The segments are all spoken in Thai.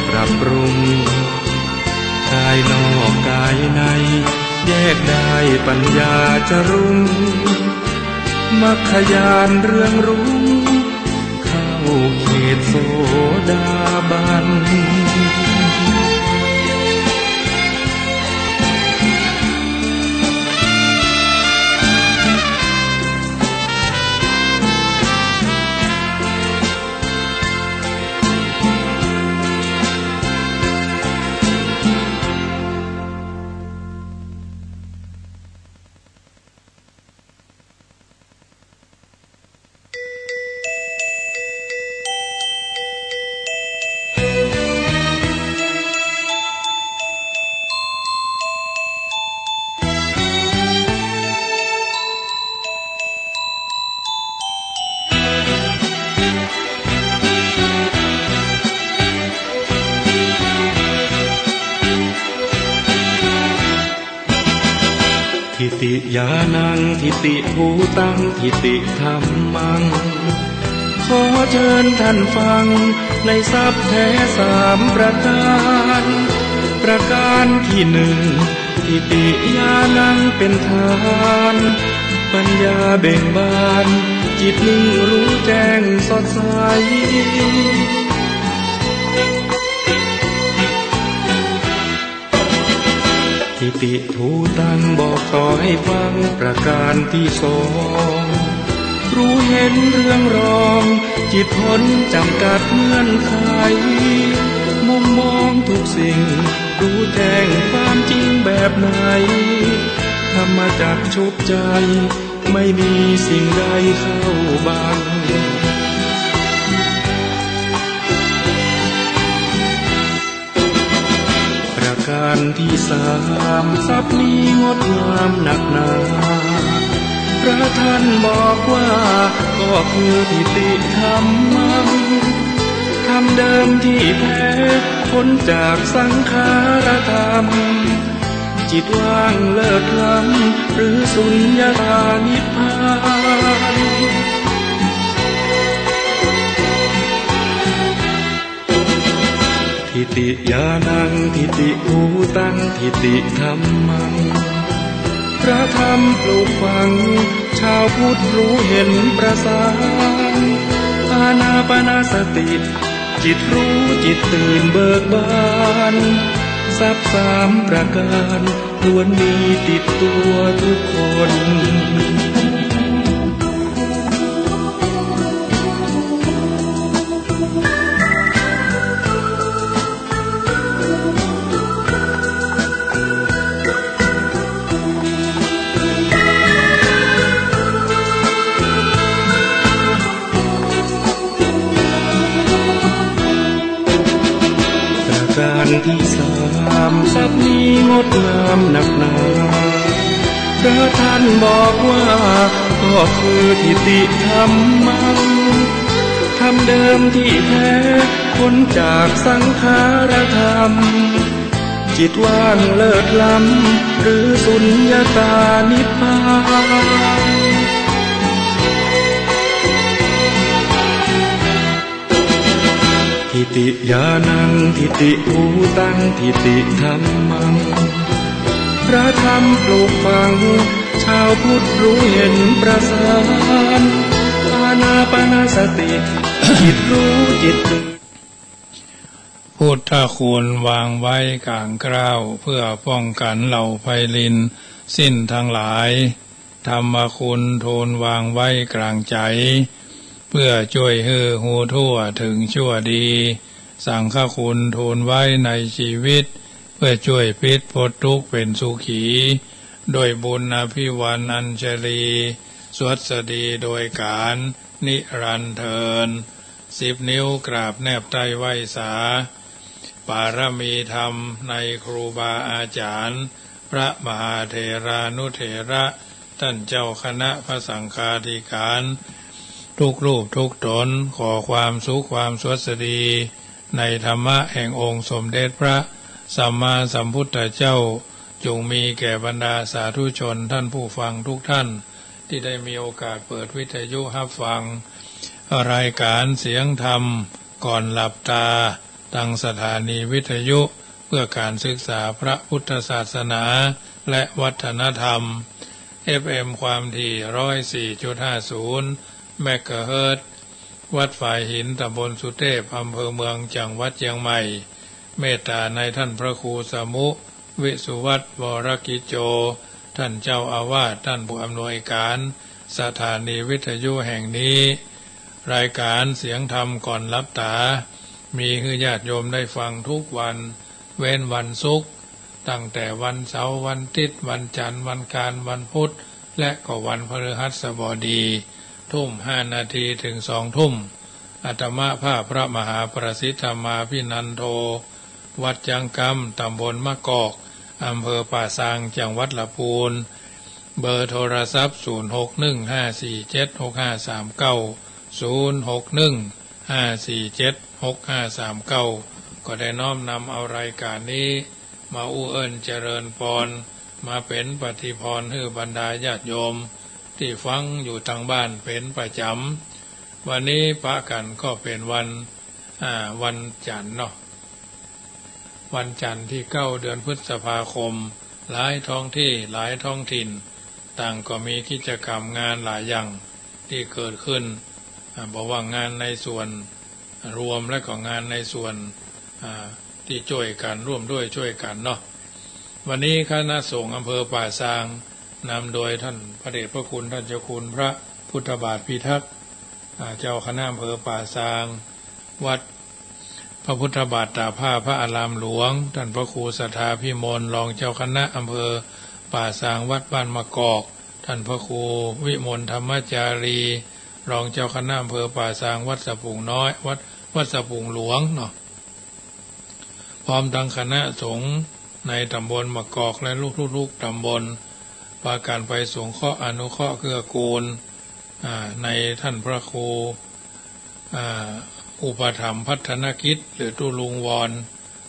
ปรับปรุงกายนอกกายในแยกได้ปัญญาจะรุ่งมัคคยานเรื่องรุ่งเข้าเขตโสดาบันทิฏฐิญาณังทิฏฐิภูตังทิฏฐิธัมมังขอเชิญท่านฟังในทรัพย์แท้สามประการประการที่หนึ่งทิฏฐิญาณังเป็นทานปัญญาเบ่งบานจิตนิ่งรู้แจ้งสดใสทิฏฐิภูตังบอกต่อให้ฟังประการที่สองรู้เห็นเรื่องรองจิตพ้นจำกัดเงื่อนไขมุมมองทุกสิ่งรู้แจ้งความจริงแบบไหนธรรมจักรชุบใจไม่มีสิ่งใดเข้าบังการที่สามทรัพย์นี้งดงามหนักหนาพระท่านบอกว่าก็คือทิฏฐิธัมมังธรรมเดิมที่แท้พ้นจากสังขารธรรมจิตว่างเลิศล้ำหรือสุญญตานิพพานทิฏฐิญาณังทิฏฐิภูตังทิฏฐิธัมมังพระธรรมปลูกฝังชาวพุทธรู้เห็นประสานอานาปานสติจิตรู้จิตตื่นเบิกบานทรัพย์สามประการล้วนมีติดตัวทุกคนการที่สามทรัพย์นี้งดงามหนักหนาพระท่านบอกว่าก็คือทิฏฐิธัมมังธรรมเดิมที่แท้พ้นจากสังขารธรรมจิตว่างเลิศล้ำหรือสุญญตานิพพานทิฏฐิญาณังทิฏฐิภูตังทิฏฐิธัมมังพระธรรมปลูกฝังชาวพุทธรู้เห็นประสานอานาปานสติจิตรู้จิตตื่นพุทธคุณวางไว้กลางกล้าวเพื่อป้องกันเหล่าไพลินสิ้นทั้งหลายธรรมคุณทูลวางไว้กลางใจเพื่อช่วยให้หูทั่วถึงชั่วดีสังฆคุณทูลไว้ในชีวิตเพื่อช่วยพิษพ้นทุกข์เป็นสุขีโดยบุญอภิวันอัญชลีสวัสดีโดยการนิรันดร์เทิน10 นิ้วกราบแนบใต้ไหว้สาปารมีธรรมในครูบาอาจารย์พระมหาเถรานุเถระท่านเจ้าคณะพระสังฆาธิการทุกรูปทุกตนขอความสุขความสวัสดีในธรรมะแห่งองค์สมเด็จพระสัมมาสัมพุทธเจ้าจงมีแก่บรรดาสาธุชนท่านผู้ฟังทุกท่านที่ได้มีโอกาสเปิดวิทยุรับฟังรายการเสียงธรรมก่อนหลับตา ตั้งสถานีวิทยุเพื่อการศึกษาพระพุทธศาสนาและวัฒนธรรม FM ความถี่ 104.50 เมกะเฮิรตซ์วัดฝ่ายหินตำบลสุเทพอำเภอเมืองจังหวัดเชียงใหม่เมตตาในท่านพระครูสมุวิสุวัตรวรกิจโจท่านเจ้าอาวาสท่านผู้อำนวยการสถานีวิทยุแห่งนี้รายการเสียงธรรมก่อนลับตามีให้ญาติโยมได้ฟังทุกวันเว้นวันศุกร์ตั้งแต่วันเสาร์วันอาทิตย์วันจันทร์วันอังคารวันพุธและก็วันพฤหัสบดีทุ่ม5 นาทีถึง2 ทุ่มอาตมาภาพพระมหาประสิทธมาภินันโทวัดจังกำตำบลมะกอกอำเภอป่าซางจังหวัดลำพูนเบอร์โทรศัพท์0615476539 ก็ได้น้อมนำเอารายการนี้มาอู้เอิ้นเจริญพรมาเป็นปฏิพรให้บรรดาญาติโยมที่ฟังอยู่ทางบ้านเป็นประจำวันนี้ปะกันก็เป็นวันจันทร์เนาะวันจันทร์ที่9 เดือนพฤษภาคมหลายท้องที่หลายท้องถิ่นต่างก็มีกิจกรรมงานหลายอย่างที่เกิดขึ้นบอกว่างานในส่วนรวมและก็งานในส่วนที่ช่วยกันร่วมด้วยช่วยกันเนาะวันนี้คณะสงฆ์อำเภอป่าซางนำโดยท่านพระเดชพระคุณท่านเจ้าคุณพระพุทธบาทพิทักษ์เจ้าคณะอำเภอป่าซางวัดพระพุทธบาทตากผ้าพระอารามหลวงท่านพระครูสัทธาพิมลรองเจ้าคณะอำเภอป่าซางวัดบ้านมะกอกท่านพระครูวิมลธรรมจารีรองเจ้าคณะอำเภอป่าซางวัดสะพุงน้อยวัดสะพุงหลวงเนาะพร้อมทั้งคณะสงฆ์ในตำบลมะกอกและลูกๆตำบลพาการไปสงเคราะห์อนุเคราะห์เกื้อกูลในท่านพระครูอุปถัมภ์พัฒนกิจหรือตุลุงวร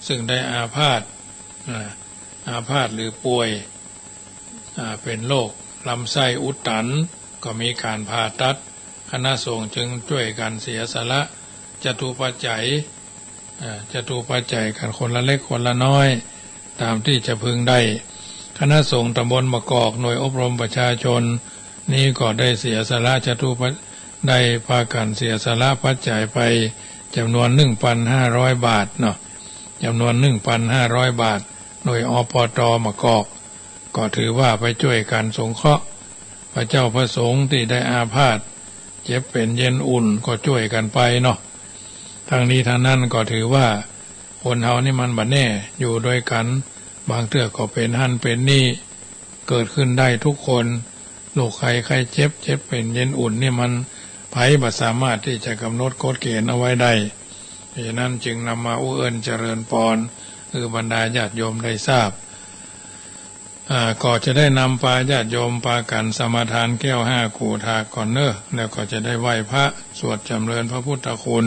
ซึ่งได้อาพาธหรือป่วยเป็นโรคลำไส้อุดตันก็มีการผ่าตัดคณะสงฆ์จึงช่วยกันเสียสละจตุปัจจัยกันคนละเล็กคนละน้อยตามที่จะพึงได้คณะสงฆ์ตำบลมะกอกหน่วยอบรมประชาชนนี้ก็ได้เสียสละได้พากันเสียสละปัจจัยไปจำนวน 1,500 บาทเนาะจำนวน 1,500 บาทหน่วยอปต.มะกอกก็ถือว่าไปช่วยกันสงเคราะห์พระเจ้าพระสงฆ์ที่ได้อาพาธเจ็บเป็นเย็นอุ่นก็ช่วยกันไปเนาะทางนี้ทางนั้นก็ถือว่าคนเฮานี่มันบัดแน่อยู่ด้วยกันบางเทื่อก็เป็นหั่นเป็นนี่เกิดขึ้นได้ทุกคนโรคใครเจ็บเป็นเย็นอุ่นนี่มันไผบ่สามารถที่จะกำหนดกฎเกณฑ์เอาไว้ได้เพราะฉะนั้นจึงนำมาอู้เอิ้นเจริญพรคือบรรดาญาติโยมได้ทราบก็จะได้นำพาญาติโยมพากันสมาทานแก้ว5 กูทาก่อนเนอะแล้วก็จะได้ไหว้พระสวดจำเริญพระพุทธคุณ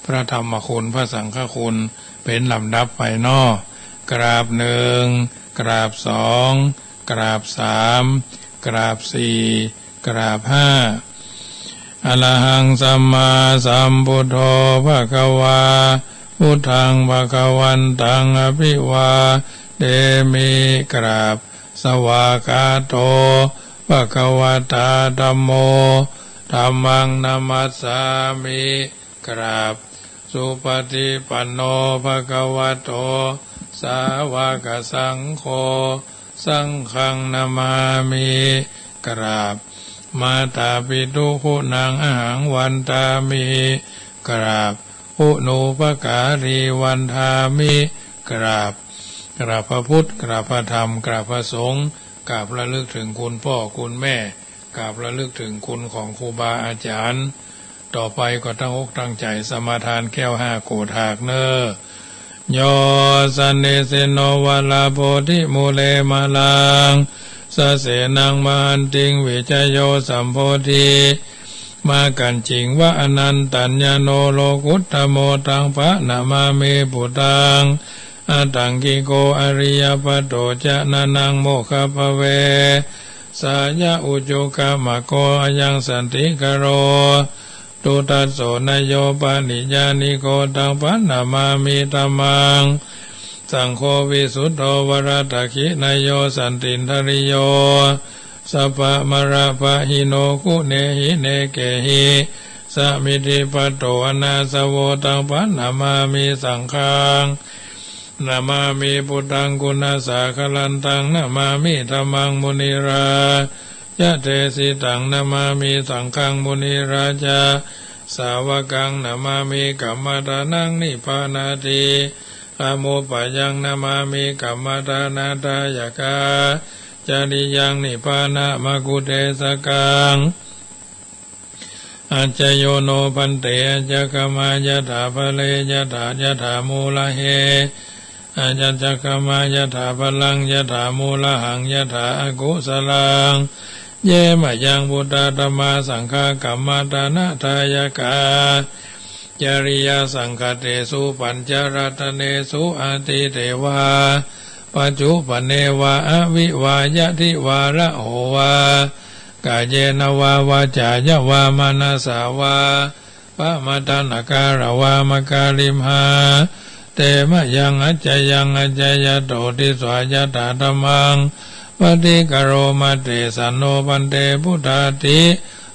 พระธรรมคุณพระสังฆคุณเป็นลำดับไปนอกราบ1กราบ2กราบ3กราบ4กราบ5อะระหังสัมมาสัมพุทโธภะคะวาพุทธังภะคะวันตังอภิวาเดมิกราบสวากาโตภะคะวตาธัมโมธัมมังนัมมัสสามิกราบสุปฏิปันโนภะคะวะโตสาวกสังโฆสังฆังนามามิกราบมาตาปิตุคุณังอหังวันตามิกราบอุโนปการีวันทามิกราบพระพุทธกราบพระธรรมกราบพระสงฆ์กราบระลึกถึงคุณพ่อคุณแม่กราบระลึกถึงคุณของครูบาอาจารย์ต่อไปก็ตั้งอกตั้งใจสมาทานแก้ว5 กูทากเนอโยสันเนเสโนวลาโพธิมูเลมาลังสเสนังมันติงวิจโยสัมโพธิมากันจริงว่าอนันตัญญโนโลกุตตโมตังพระนามาเมปุตังอาตังกิโกอริยปัตโตจะนานังโมคภเวสายะอุจุกามะโกอายังสันติกโรตุ ตุตัสโสนโยปานิญานิโกตังปันนามามิธัมมังสังโฆวิสุทโธวรตคินโยสันตินทริโยสัพพะมระภะหิโนคุเนหิเนเกหิสมิติปัตโตอนาสโวตังปันนามามิสังฆังนามามิพุทธังกุณาสาคลันตังนามามิธัมมังมุนิรายะเทสิตังนามามิสังฆังมุนิราชาสาวกังนามามิกัมมตานังนิพพานาติอาโมปะยังนามามิกัมมตานาตายกาจาริยังนิพพานามกุเทสกังอัจจโยโนพันเตจักมายถาภเลยถามูลเหอาจักมายถาพลังยถามูลหังยถาอกุสลังเยมะยังพุทธธรรมาสังฆกัมมตานาทายกาจริยสังฆเตสุปัญจรัตเนสุอาติเทวาปัจจุปเนวะอวิวายะทิวาระโหวากาเยนวาวาจายะวามนาสาวาปะมตานการวามกาลิมหาเตมะยังอัจจยังอัจจยโตติสวายตาธรรมังปฏิกโรมาเตสันโนปันเตพุทธาติ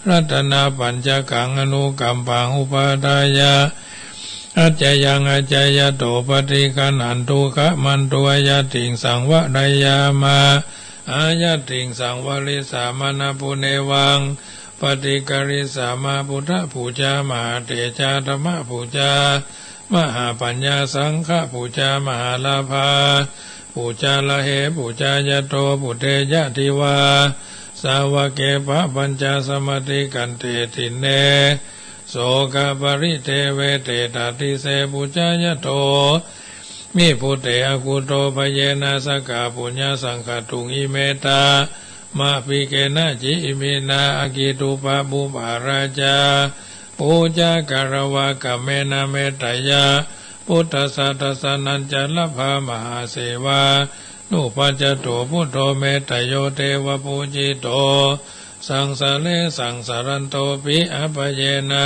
รัตนาปัญจกังอนุกัมปังอุปาทายะอัจจยังอัจจยโตปฏิกันันตุขะมันตุยะติงสังวะไดยามาอายะติงสังวริสามานาปุเนวังปฏิกริสามาพุทธภูจามหาเตจาธรรมภูจามหาปัญญาสังฆภูจามหาลาภาภูจาละเหภูจายโตปุเตยะทิวาสาวเกปะปัญจสมติกันเตติเนโสกปริเทเวเตตติเสภูจายโตมิพุเตอกุโตภเยนะสกาปุญญสังฆตุงอิเมตามาภิเกนะจิอิมินาอกิตุปะบุปาราจาปูจาการวะกะเมนะเมตยาพุทธสัตสนัญจลภามหาเสวานุปัจจโตพุทโธเมตโยเทวปูจิโตสังสะเลสังสารันโตปิอภเยนะ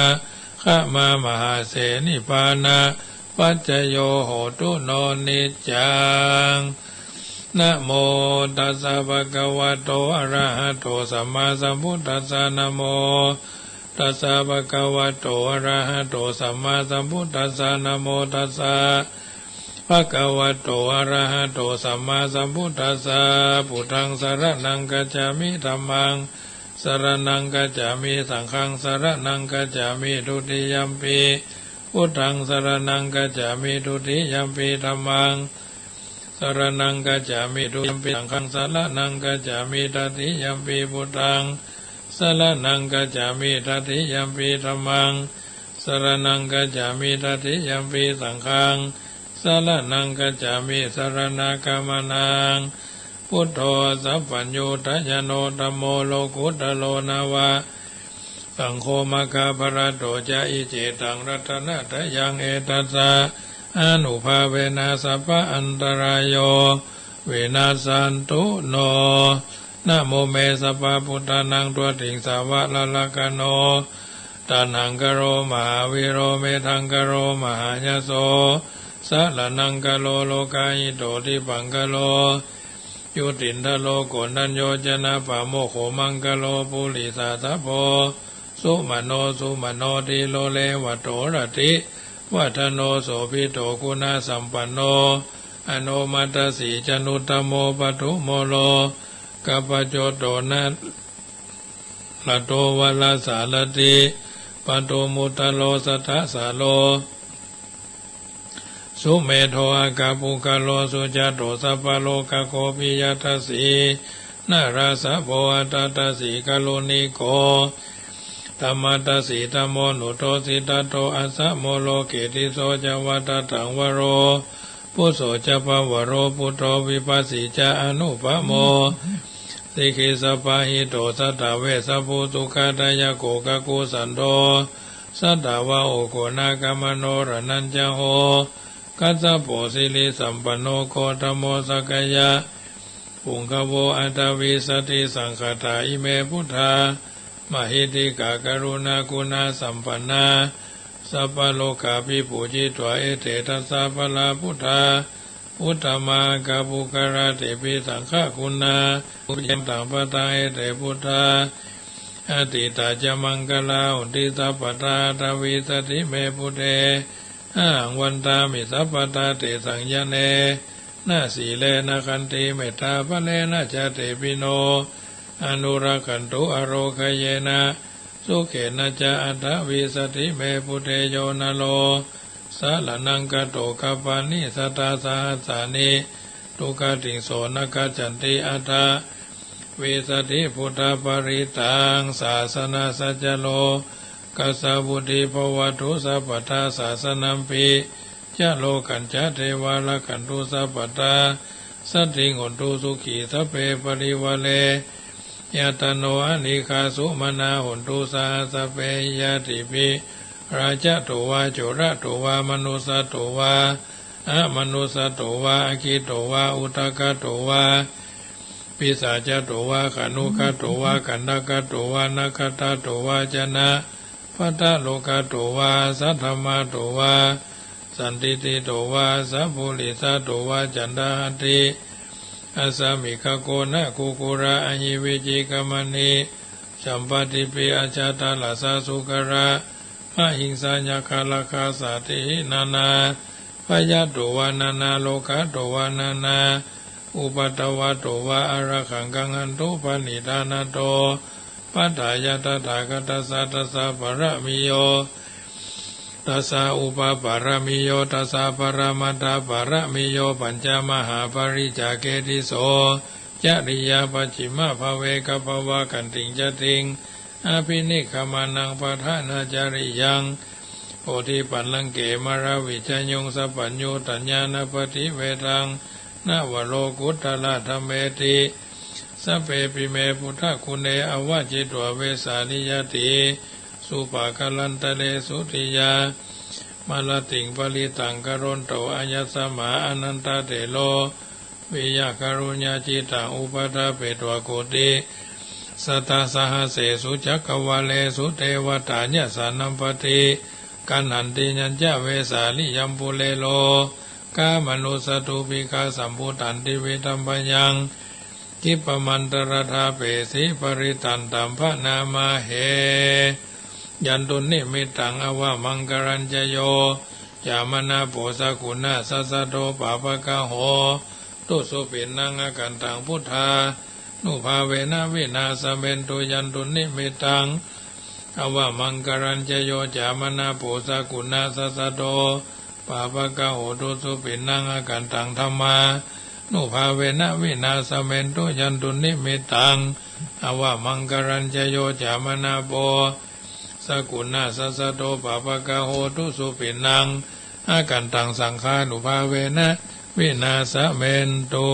ขะมามหาเสนิพานะปัจจโยโหตุโนนิจจังนะโมตัสสะภะคะวะโตอะระหะโตสัมมาสัมพุทธัสสะนะโมตัสสะภะคะวะโตอะระหะโตสัมมาสัมพุทธัสสะนะโมตัสสะภะคะวะโตอะระหะโตสัมมาสัมพุทธัสสะพุทธังสรณังกัจฉามิธัมมังสรณังกัจฉามิสังฆังสรณังกัจฉามิทุติยัมปิพุทธังสรณังกัจฉามิทุติยัมปิธัมมังสรณังกัจฉามิทุติยัมปิสังฆังสรณังกัจฉามิตติยัมปิพุทธังสรณังกัจฉามิตติยัมปิธัมมังสรณังกัจฉามิตติยัมปิสังฆังสรณังกัจฉามิสรณกัมมนังพุทโธสัพพัญญูทัยโนธัมโมโลกุตโลนาวะสังโฆมะคาภรโตจะอิเจตังรัตนะทยังเอตัสสะอนุภาเวนะสัพพะอันตรายโยเวนัสสันตุโนนะโมเมสัพพะพุทธานังตัวติงสาวะละละกะโนตันหังกโรมหาวิโรเมทังกโรมหายโสสะละนังกโลโลกายิโตทิปังกโลยุตินทโลโกนัญโยจนะปะโมโขมังกโลปุริสาสะโพสุมโนติโลเลวะโตระติวัฒโนโสภิโตคุณาสัมปันโนอโนมัตสีจนุตโมปทุโมโลกัปปโจโตนะละโตวะลาสาลติปโตมุตโลสัทธสาโลสุเมโทอากาปุกโลสุจโตสัพพโลกโกปิยทัสสีนาราสะโพอัตตสีกโลนิโกธรรมตัสสีธรรมโมนุโตสิตโตอัสสะโมโลเกติโสจวัตถังวโรพุโสจะภวโรพุทโธวิปัสสิจะอนุปโมสิกิสปะหิโตสัตตเวสภูสุขตายโกกกุสันโตสัตตวะโอโกนากามโนรนัญจโหกัสสะโพสิลิสัมปันโนโคตโมสกยะปุงคโวอัตวิสติสังคตาอิเมพุทธา มหิติกากรุณากุณาสัมปันนาสัพพโลกาภิปูจิตวะเอเตทัสสะพลาพุทธาอุตตมากาปุการะเตปิสังฆคุณาอุปยังตังปะตาเอเตพุทธาอติตาจมังกลาอุติสัพพตาทวิสติเมพุเตอาหังวันตามิสัพพตาเตสังยเนนาสีเลนะคันติเมตตาภะเลนะจเตปิโนอนุรักขันตุอโรคเยนะสุเขนะจะอัตถวิสติเมพุเทโยนะโลสาลนังกโตกปานิสัตตาสาหัสสานิทุกขติงโสนกจันติอัตถวิสติพุทธปริตังศาสนาสัจจโลกัสสะบุติภวตุสัพพทาศาสนัมปิจะโลกันจะเทวาลกันตุสัพพทาสัตถิงอุตุสุขีสัพเพปริวะเลยะตโนอนิคาสุมนาหุนตุสาสะเปยะติปิราชโตวาจุระโตวามนุสโตวาอะมนุสโตวาอคิโตวาอุตกะโตวาปิสาจโตวาขนุกะโตวากันดกะโตวานัคตะโตวาจนะพัตตโลกะโตวาสัทธมะโตวาสันติติโตวาสัพพุริสะโตวาจันดาติอาสามิคโกนะกุกุระอัญญิวิจิกมณีสัมปติปิอาชาตาลาสาสุกระมหิงสาญาคาลาคาสาตินานาพยาโตวานานาโลกะโตวานานาอุปตวะโตวาอะระขังกังอันตุปนิธานาโตปัฏฐายะตถาคตสัตตสะปะระมิโยตัสสะอุปปารมิโยตัสสะปรมัตถปารมิโยปัญจมหาปริจาเกติโสจริยาปัจฉิมภเวกภวะกันติงจติงอภินิคมานังปะทานาจาริยังโอทิปัลลังเกมราวิจยงสัพพัญญูตัญญาณปฏิเวทังนาวโลกุตตะธรรมเมติสัพเพปิเมพุทธคุณเนอวจิตวเวสานิยติสุปากลันตะเลสุติยามาลติงปลิตังกรณโตอัญญสมาอนันตเตโลวิยาการุญญาจิตังอุปทาเปตวโกติสัตตสหเสสุจักขวาเลสุเทวตาญะสานัมปติกันหันติญัญจเวสาลิยัมปุเลโลกามนุสตุปิกาสัมพุตันติเวตัมปยังกิปมันตรธาเปสิปริตันตัมภนามาเหยันตุนิมิตังอวะมังกรัญจโยยามนาโปสกุณาสัสสะโตปาปะกะโหตุสุปินังอกันตังพุทธานุภาเวนะวินาสเมนตุยันตุนิมิตังอวะมังกรัญจโยยามนาโปสกุณาสัสสะโตปาปะกะโหตุสุปินังอกันตังธัมมานุภาเวนะวินาสเมนตุยันตุนิมิตังอวะมังกรัญจโยยามนาโปสกุณาสัสสะโตปาปะกะโหตุสุปินังอากันตังสังฆานุภาเวนะวินาสเมนตุ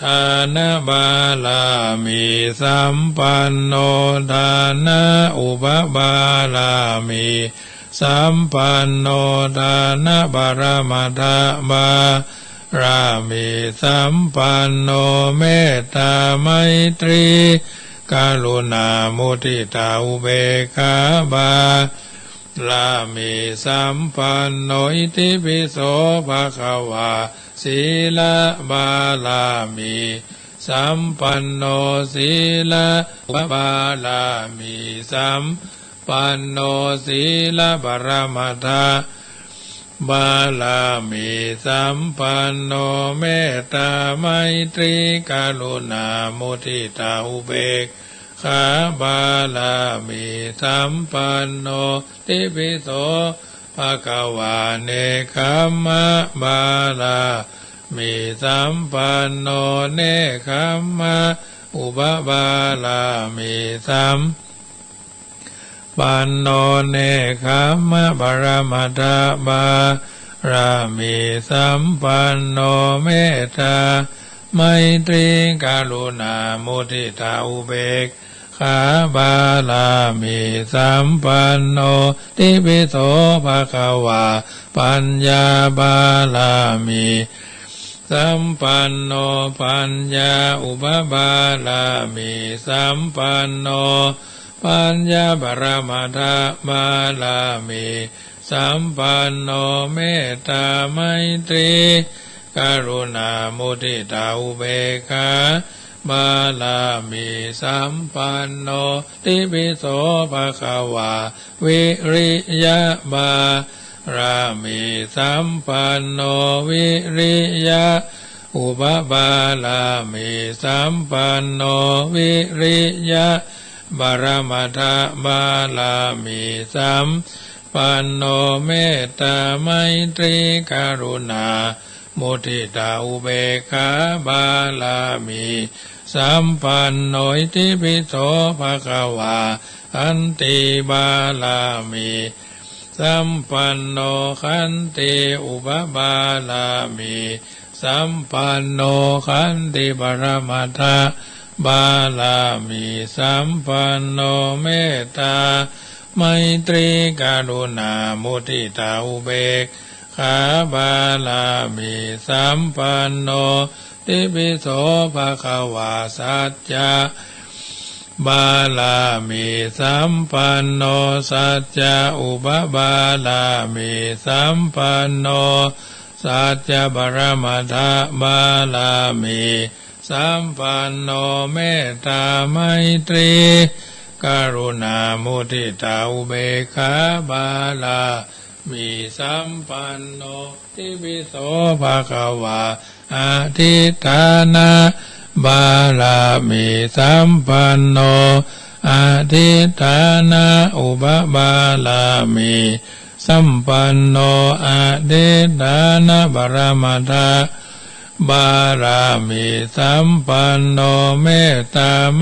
ทานะบาลามิสัมปันโนทานะอุปบาลามิสัมปันโนทานะบารมัตถบารามิสัมปันโนเมตตาไมตรีกรุณามุทิตาอุเบกขาบาลามิสัมปันโนอิติปิโสภะคะวาศีลบาลามิสัมปันโนศีลบาลามิสัมปันโนศีลบารมัตถบาลามิสัมปันโนเมตตาไมตรีกรุณามุทิตาอุเบกขาบาลามิสัมปันโนติปิโสภะคะวาเนคัมมะบาลามิสัมปันโนเนคัมมะอุปบาลามิสัมปันโนเนคัมมะบารมัตถบารามิสัมปันโนเมตตาไมตรีกรุณามุทิตาอุเบกขาบาลามิสัมปันโนติปิโสภะคะวาปัญญาบาลามิ สัมปันโนปัญญาอุปบาลามิสัมปันโนปัญญาปรมัตถบาลามิสัมปันโนเมตตาไมตรีกรุณามุทิตาอุเบกขาบาลามิสัมปันโนติปิโสภะคะวาวิริยะบารามิสัมปันโนวิริยะอุปบาลามิสัมปันโนวิริยะบารมัตถบาลามิสัมปันโนเมตตาไมตรีกรุณามุทิตาอุเบกขาบาลามิสัมปันโนอิติปิโสภะคะวาอันติบาลามิสัมปันโนขันติอุปบาลามิสัมปันโนขันติปรมัตถบาลามิสัมปันโนเมตตาไมตรีกรุณามุทิตาอุเบกขาบาลามิสัมปันโนติปิโสภะคะวาสัจจะบาลามิสัมปันโนสัจจะอุปบาลามิสัมปันโนสัจจะปรมัตถบาลามิสัมปันโนเมตตาไมตรีกรุณามุทิตาอุเบกขาบาลามิสัมปันโนติปิโสภะคะวาอธิฐานะบาลามิสัมปันโนอธิฐานะอุปบาลามิสัมปันโนอธิฐานะบารมัตถบารามิสัมปันโนเมตตาไม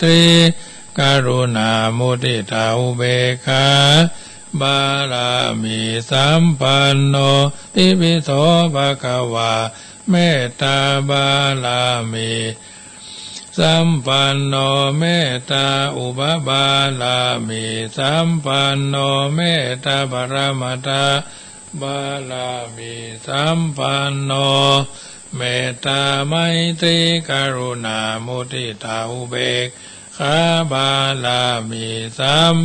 ตรีกรุณามุทิตาอุเบกขาบารามิสัมปันโนติปิโสภะคะวาเมตตาบารามิสัมปันโนเมตตาอุปบาลามิสัมปันโนเมตตาปรมัตถบาลามิสัมปันโนเมตตาไมตรีกรุณามุทิตาอุเบกขาบาลามิสัม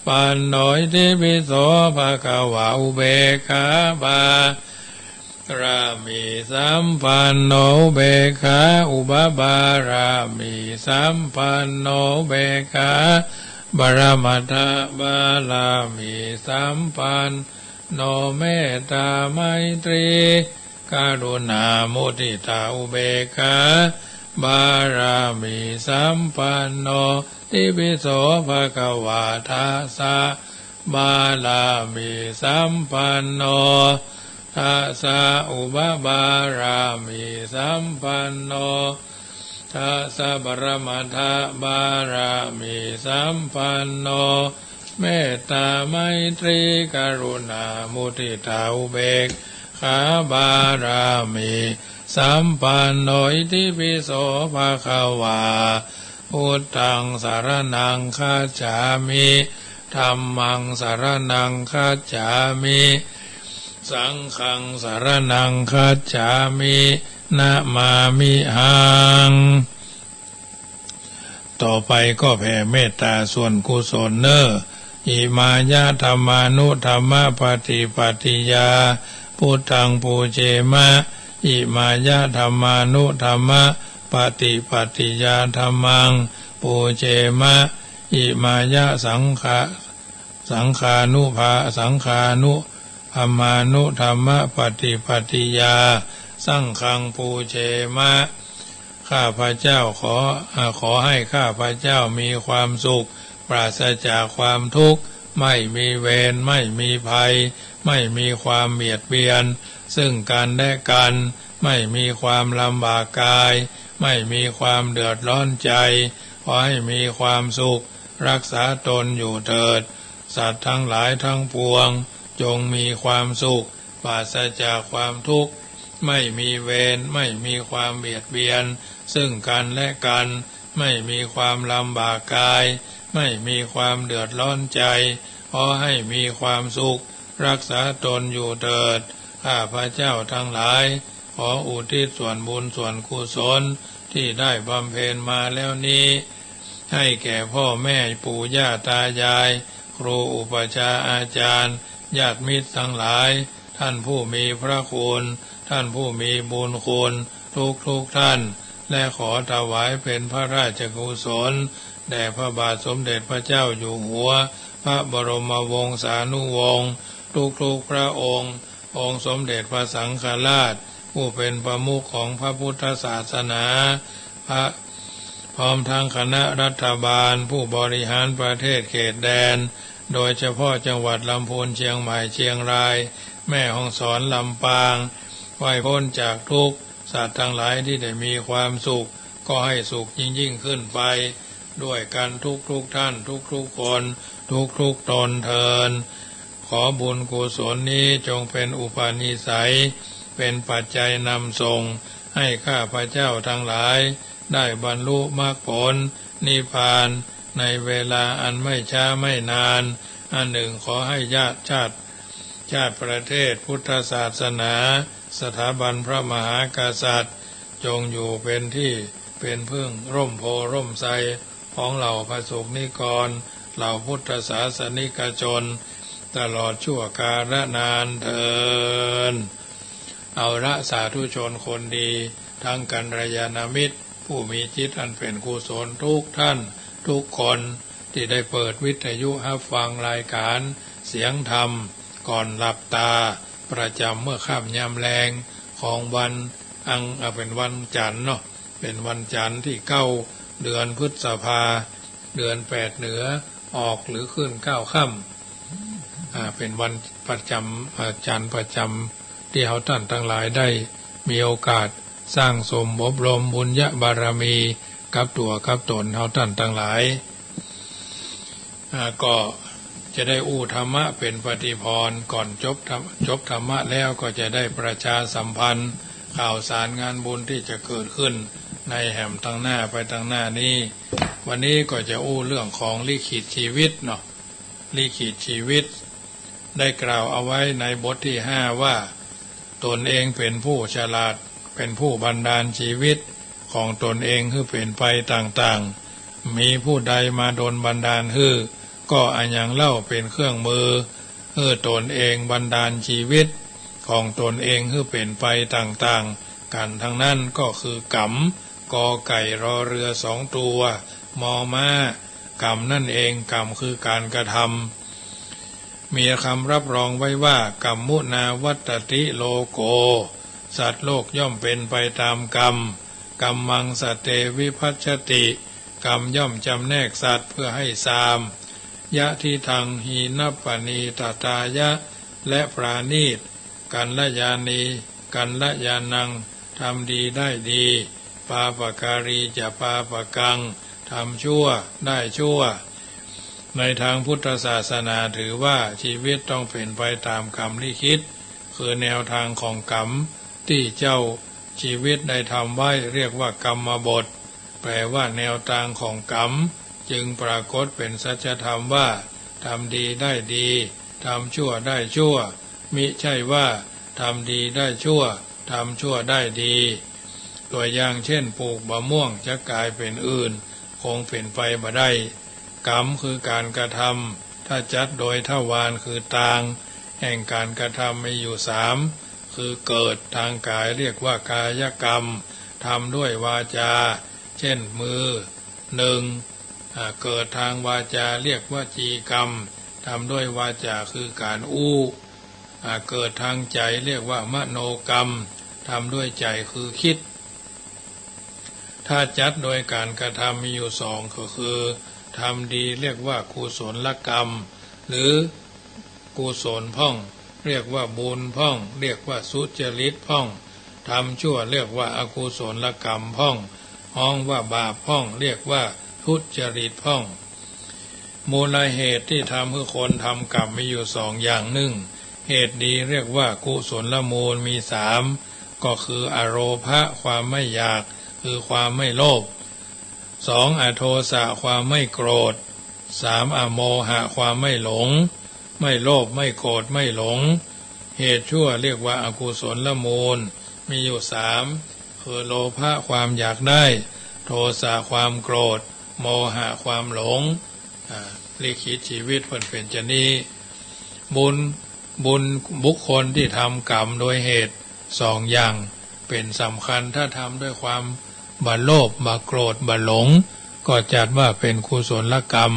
ปันโนอิติปิโสภะคะวาอุเบกขาบารามิสัมปันโนเบกขาอุปบารามิสัมปันโนเบกขาบารมัตถบาลามิสัมปันโนเมตตาไมตรีกรุณามุทิตาอุเบกขาบารามิสัมปันโนติปิโสภะคะวาทัสสะบาลามิสัมปันโนทัสสะอุปบารามิสัมปันโนทัสสะปรมัตถบารามิสัมปันโนเมตตาไมตรีกรุณามุทิตาอุเบกขาบารามิสัมปันโนอิติปิโสภะคะวาพุทธังสารนังคัจฉามิธัมมังสารนังคัจฉามิสังฆังสารนังคัจฉามินะมามิหังต่อไปก็แผ่เมตตาส่วนกุศลเนออิมายะธรรมานุธรรมปฏิปฏิยาพุทธังปูเจมะอิมายะธรรมานุธรรมปฏิปฏิยาธรรมังปูเจมะอิมายะสังขานุภาสังขานุธรรมานุธรรมปฏิปฏิยาสังฆังปูเจมะข้าพเจ้าขอให้ข้าพเจ้ามีความสุขปราศจากความทุกข์ไม่มีเวรไม่มีภัยไม่มีความเบียดเบียนซึ่งกันและกันไม่มีความลำบากกายไม่มีความเดือดร้อนใจขอให้มีความสุขรักษาตนอยู่เถิดสัตว์ทั้งหลายทั้งปวงจงมีความสุขปราศจากความทุกข์ไม่มีเวรไม่มีความเบียดเบียนซึ่งกันและกันไม่มีความลำบากกายไม่มีความเดือดร้อนใจขอให้มีความสุขรักษาตนอยู่เถิดข้าพเจ้าทั้งหลาย ขออุทิศส่วนบุญส่วนกุศลที่ได้บำเพ็ญมาแล้วนี้ให้แก่พ่อแม่ปู่ย่าตายายครูอุปัชฌาย์อาจารย์ญาติมิตรทั้งหลายท่านผู้มีพระคุณท่านผู้มีบุญคุณทุกท่านและขอถวายเป็นพระราชกุศลแด่พระบาทสมเด็จพระเจ้าอยู่หัวพระบรมวงศานุวงศ์ทุกพระองค์องค์สมเด็จพระสังฆราชผู้เป็นประมุขของพระพุทธศาสนาพร้อมทั้งคณะรัฐบาลผู้บริหารประเทศเขตแดนโดยเฉพาะจังหวัดลำพูนเชียงใหม่เชียงรายแม่ฮ่องสอนลำปางไว้พ้นจากทุกข์สัตว์ทั้งหลายที่ได้มีความสุขก็ให้สุขยิ่งขึ้นไปด้วยกันทุกท่านทุกคนทุกตนเทินขอบุญกุศลนี้จงเป็นอุปนิสัยเป็นปัจจัยนำส่งให้ข้าพเจ้าทั้งหลายได้บรรลุมรรคผลนิพพานในเวลาอันไม่ช้าไม่นานอันหนึ่งขอให้ชาติประเทศพุทธศาสนาสถาบันพระมหากษัตริย์จงอยู่เป็นที่เป็นพึ่งร่มโพร่มไทรของเหล่าพระสงฆ์นิกรเหล่าพุทธศาสนิกชนตลอดชั่วกาลนานเทินเอาละสาธุชนคนดีทั้งกัลยาณมิตรผู้มีจิตอันเป็นกุศลทุกท่านทุกคนที่ได้เปิดวิทยุรับฟังรายการเสียงธรรมก่อนหลับตาประจำเมื่อค่ำยามแลงของวันเป็นวันจันทร์เนาะเป็นวันจันทร์ที่9เดือนพฤษภาเดือน8เหนือออกหรือขึ้น9ค่ำเป็นวันประจำจันทร์ประจำที่เราท่านทั้งหลายได้มีโอกาสสร้างสมอบรมบุญญบารมีกับตัวกับตนเราท่านทั้งหลายก็จะได้อู้ธรรมะเป็นปฏิพรก่อนจบธรรมะแล้วก็จะได้ประชาสัมพันธ์ข่าวสารงานบุญที่จะเกิดขึ้นในแห่มทางหน้าไปทางหน้านี้วันนี้ก็จะอู้เรื่องของลิขิตชีวิตเนาะลิขิตชีวิตได้กล่าวเอาไว้ในบทที่5ว่าตนเองเป็นผู้ฉลาดเป็นผู้บันดาลชีวิตของตนเองคือเป็นไปต่างๆมีผู้ใดมาโดนบันดาลก็อันยังเล่าเป็นเครื่องมือตนเองบันดาลชีวิตของตนเองคือเป็นไปต่างๆกันทั้งนั้นก็คือกรรมกอไก่รอเรือ2ตัวมอม้ากรรมนั่นเองกรรมคือการกระทำมีคำรับรองไว้ว่ากรรมมุนาวัตติโลโกสัตว์โลกย่อมเป็นไปตามกรรมกรรมังสเตวิภัชชติกรรมย่อมจำแนกสัตว์เพื่อให้สามยะทิทังหีนัปปณีตตายะและปราณีตกันละยานีกันละยานังทำดีได้ดีปาปการีจะปาปกังทำชั่วได้ชั่วในทางพุทธศาสนาถือว่าชีวิตต้องเป็นไปตามกรรมลิขิตคือแนวทางของกรรมที่เจ้าชีวิตได้ทำไว้เรียกว่ากรรมบทแปลว่าแนวทางของกรรมจึงปรากฏเป็นสัจธรรมว่าทำดีได้ดีทำชั่วได้ชั่วมิใช่ว่าทำดีได้ชั่วทำชั่วได้ดีตัวอย่างเช่นปลูกมะม่วงจะกลายเป็นอื่นคงเป็นไปบ่ได้กรรมคือการกระทำถ้าจัดโดยทวารคือตางแห่งการกระทำมีอยู่3คือเกิดทางกายเรียกว่ากายกรรมทำด้วยวาจาเช่นมือ1เกิดทางวาจาเรียกว่าจีกรรมทำด้วยวาจาคือการอู้เกิดทางใจเรียกว่ามโนกรรมทำด้วยใจคือคิดถ้าจัดโดยการกระทำมีอยู่2ก็คือทำดีเรียกว่ากุศลกรรมหรือกุศลพ่องเรียกว่าบุญพ่องเรียกว่าสุจริตพ่องทำชั่วเรียกว่าอกุศลกรรมพ่องห้องว่าบาปพ่องเรียกว่าทุจริตพ่องมูลเหตุที่ทำให้คนทำกรรมมีอยู่2อย่างเหตุดีเรียกว่ากุศลมูลมี3ก็คืออโรภะความไม่อยากคือความไม่โลภ2อโทสะความไม่โกรธ3อโมหะความไม่หลงไม่โลภไม่โกรธไม่หลงเหตุชั่วเรียกว่าอกุศลมูล มีอยู่สามคือโลภะความอยากได้โทสะความโกรธโมหะความหลงลิขิตชีวิตเป็นจะนี้บุญบุคคลที่ทำกรรมโดยเหตุสองอย่างเป็นสำคัญถ้าทำด้วยความบัโลภบัโกรธบัหลงก็จัดว่าเป็นกุศลกรรม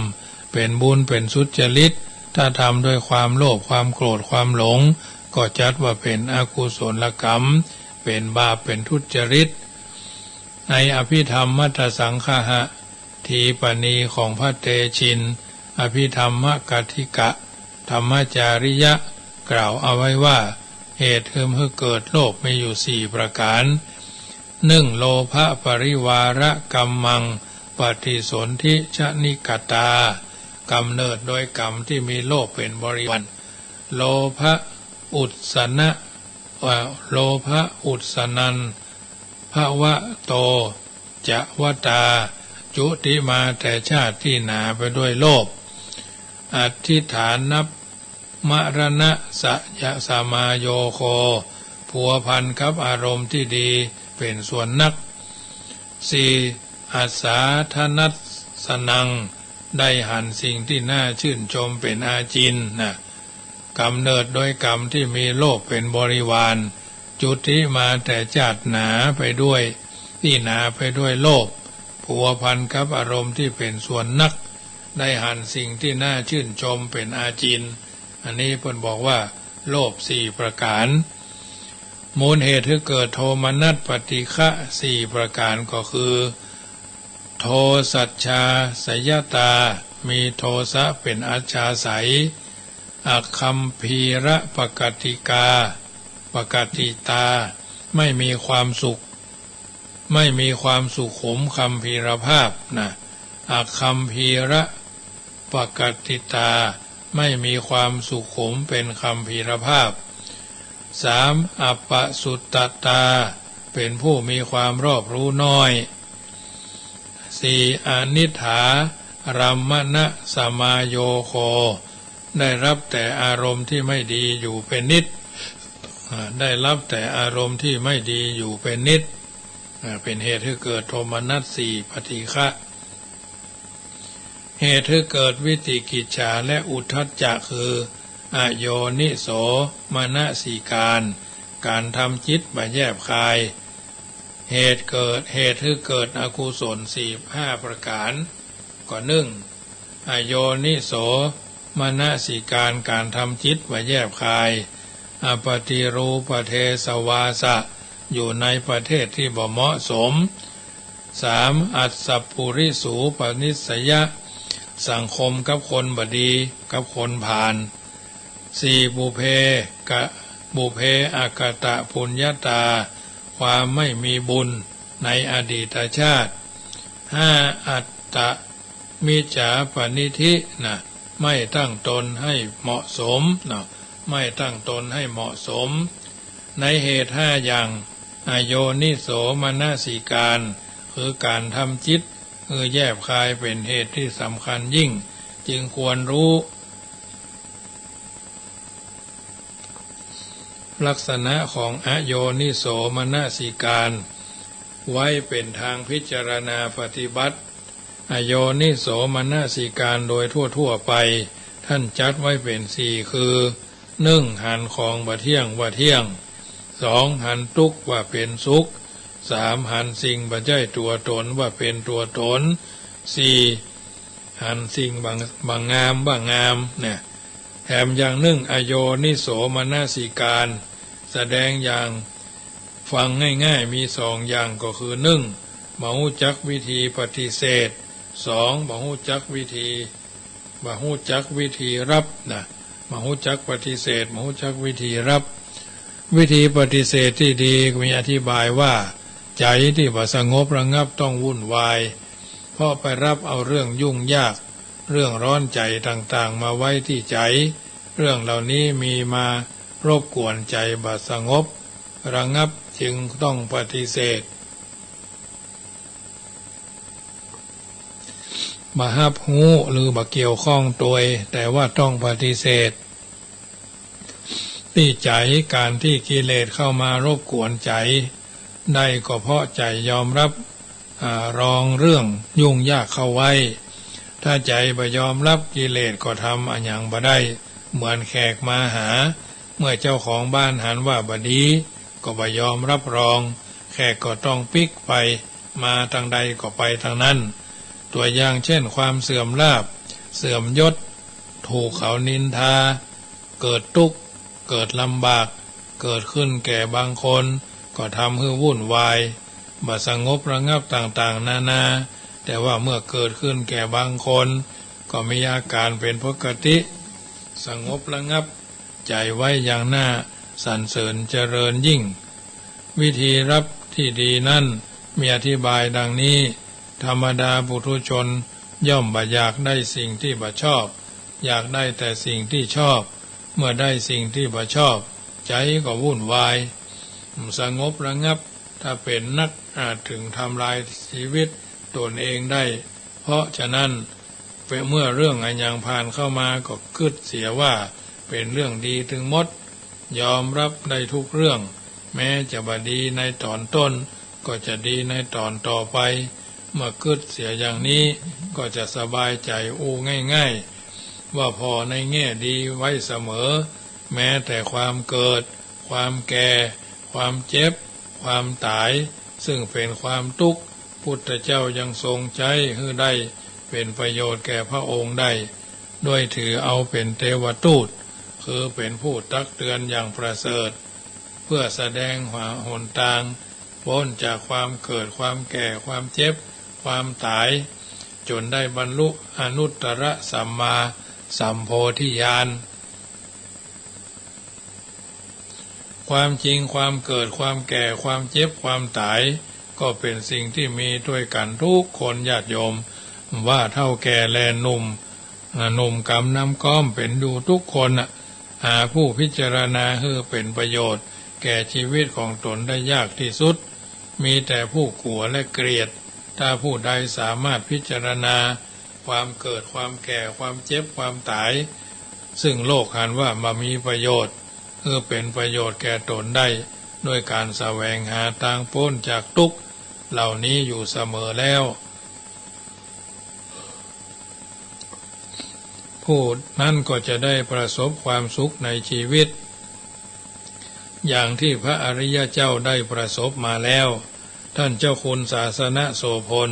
เป็นบุญเป็นสุจริตถ้าทำด้วยความโลภความโกรธความหลงก็จัดว่าเป็นอกุศลกรรมเป็นบาปเป็นทุจริตในอภิธรรมมัทธสังฆะทีปณีของพระเตชินอภิธรรมกัทธิกะธรรมจาริยะกล่าวเอาไว้ว่าเหตุคือเมื่อเกิดโลภมีอยู่สี่ประการ1โลภะปริวาระกัมมังปฏิสนธิชนิกตากำเนิดโดยกรรมที่มีโลภเป็นบริวารโลภะอุสสนะโลภะอุสสนันภวะโตจะวตาจุติมาแต่ชาติที่หนาไปด้วยโลภอธิฐานับมรณะสยะสมาโยโคผัวพันกับอารมณ์ที่ดีเป็นส่วนนัก4อัสสาธนัสสนังได้หันสิ่งที่น่าชื่นชมเป็นอาจินนะกำเนิดโดยกรรมที่มีโลภเป็นบริวารจุติมาแต่ชาติหนาไปด้วยที่หนาไปด้วยโลภผัวพันกับอารมณ์ที่เป็นส่วนนักได้หันสิ่งที่น่าชื่นชมเป็นอาจินอันนี้เพิ่นบอกว่าโลภสี่ประการมูลเหตุที่เกิดโทมนัสปฏิฆะสี่ประการก็คือโทสัจชาสยตามีโทสะเป็นอาชาไสยอคัมพีระปกติกาปกติตาไม่มีความสุขไม่มีความสุขขมคัมพีรภาพนะอคัมพีระปกติตาไม่มีความสุขขมเป็นคัมพีรภาพ3อัปปสุตตตาเป็นผู้มีความรอบรู้น้อย4อนิถารัมมณสมาโยโคได้รับแต่อารมณ์ที่ไม่ดีอยู่เป็นนิดได้รับแต่อารมณ์ที่ไม่ดีอยู่เป็นนิดเป็นเหตุให้เกิดโทมนัสสี่ปฏิฆะเหตุให้เกิดวิติกิจฉาและอุทธัจจะคืออโยนิโสมนสิการทำจิตมาแยบคายเหตุให้เกิดอกุศล45ประการก็1อโยนิโสมนสิการทำจิตมาแยบคายอปฏิรูปเทสวาสะอยู่ในประเทศที่บ่เหมาะสม3อัสสปุริสูปนิสยะสังคมกับคนบดีกับคนผ่าน4บุเพอากตะปุญญาตาความไม่มีบุญในอดีตชาติ5อัตตะมิจฉาปณิธินะไม่ตั้งตนให้เหมาะสมนะไม่ตั้งตนให้เหมาะสมในเหตุ5อย่างอโยนิโสมนสิการคือการทำจิตคือแยบคายเป็นเหตุที่สำคัญยิ่งจึงควรรู้ลักษณะของอโยนิโสมนสิการไว้เป็นทางพิจารณาปฏิบัติอโยนิโสมนสิการโดยทั่วไปท่านจัดไว้เป็น4คือ1หันของบ่เที่ยงว่าเที่ยง2หันทุกข์ว่าเป็นสุข3หันสิ่งบ่ใช่ตัวตนว่าเป็นตัวตน4หันสิ่งบางงามว่างามเนี่ยแถมอย่างอโยนิโสมนสิการแสดงอย่างฟังง่ายๆมี2อย่างก็คือ1บ่ฮู้จักวิธีปฏิเสธ2บ่ฮู้จักวิธีรับนะบ่ฮู้จักปฏิเสธบ่ฮู้จักวิธีรับวิธีปฏิเสธที่ดีมีอธิบายว่าใจที่บ่สงบระงับต้องวุ่นวายเพราะไปรับเอาเรื่องยุ่งยากเรื่องร้อนใจต่างๆมาไว้ที่ใจเรื่องเหล่านี้มีมารบกวนใจบ่สงบระงับจึงต้องปฏิเสธบ่ฮับหูหรือบ่เกี่ยวข้องตัวแต่ว่าต้องปฏิเสธ ที่ใจการที่กิเลสเข้ามารบกวนใจได้ก็เพราะใจยอมรับรองเรื่องยุ่งยากเข้าไว้ถ้าใจบ่ยอมรับกิเลสก็ทำอันยังบ่ได้เหมือนแขกมาหาเมื่อเจ้าของบ้านหันว่าบดีก็บ่ยอมรับรองแขกก็ต้องปิกไปมาทางใดก็ไปทางนั้นตัวอย่างเช่นความเสื่อมลาภเสื่อมยศถูกเขานินทาเกิดทุกข์เกิดลำบากเกิดขึ้นแก่บางคนก็ทำให้วุ่นวายบ่สงบระงับต่างๆนานาแต่ว่าเมื่อเกิดขึ้นแก่บางคนก็มีอาการเป็นปกติสงบระงับใจไว้อย่างน่าสรรเสริญเจริญยิ่งวิธีรับที่ดีนั้นมีอธิบายดังนี้ธรรมดาปุถุชนย่อมบ่อยากได้สิ่งที่บ่ชอบอยากได้แต่สิ่งที่ชอบเมื่อได้สิ่งที่บ่ชอบใจก็วุ่นวายสงบระงับถ้าเป็นนักอาจถึงทำลายชีวิตตนเองได้เพราะฉะนั้นเมื่อเรื่องอันยังผ่านเข้ามาก็คิดเสียว่าเป็นเรื่องดีถึงหมดยอมรับได้ทุกเรื่องแม้จะบ่ดีในตอนต้นก็จะดีในตอนต่อไปเมื่อคิดเสียอย่างนี้ก็จะสบายใจง่ายๆว่าพอในแง่ดีไว้เสมอแม้แต่ความเกิดความแก่ความเจ็บความตายซึ่งเป็นความทุกข์พุทธเจ้ายังทรงใจให้ได้เป็นประโยชน์แก่พระองค์ได้ด้วยถือเอาเป็นเทวทูตคือเป็นผู้ตักเตือนอย่างประเสริฐเพื่อแสดงหนทางพ้นจากความเกิดความแก่ความเจ็บความตายจนได้บรรลุอนุตตรสัมมาสัมโพธิญาณความจริงความเกิดความแก่ความเจ็บความตายก็เป็นสิ่งที่มีด้วยกันทุกคนญาติโยมว่าเท่าแก่แลหนุ่มกำน้ำก้อมเป็นดูทุกคนหาผู้พิจารณาให้เป็นประโยชน์แก่ชีวิตของตนได้ยากที่สุดมีแต่ผู้กลัวและเกลียดถ้าผู้ใดสามารถพิจารณาความเกิดความแก่ความเจ็บความตายซึ่งโลกหันว่ามามีประโยชน์เป็นประโยชน์แก่ตนได้ด้วยการแสวงหาทางพ้นจากทุกข์เหล่านี้อยู่เสมอแล้วผู้นั้นก็จะได้ประสบความสุขในชีวิตอย่างที่พระอริยเจ้าได้ประสบมาแล้วท่านเจ้าคุณศาสนโสพล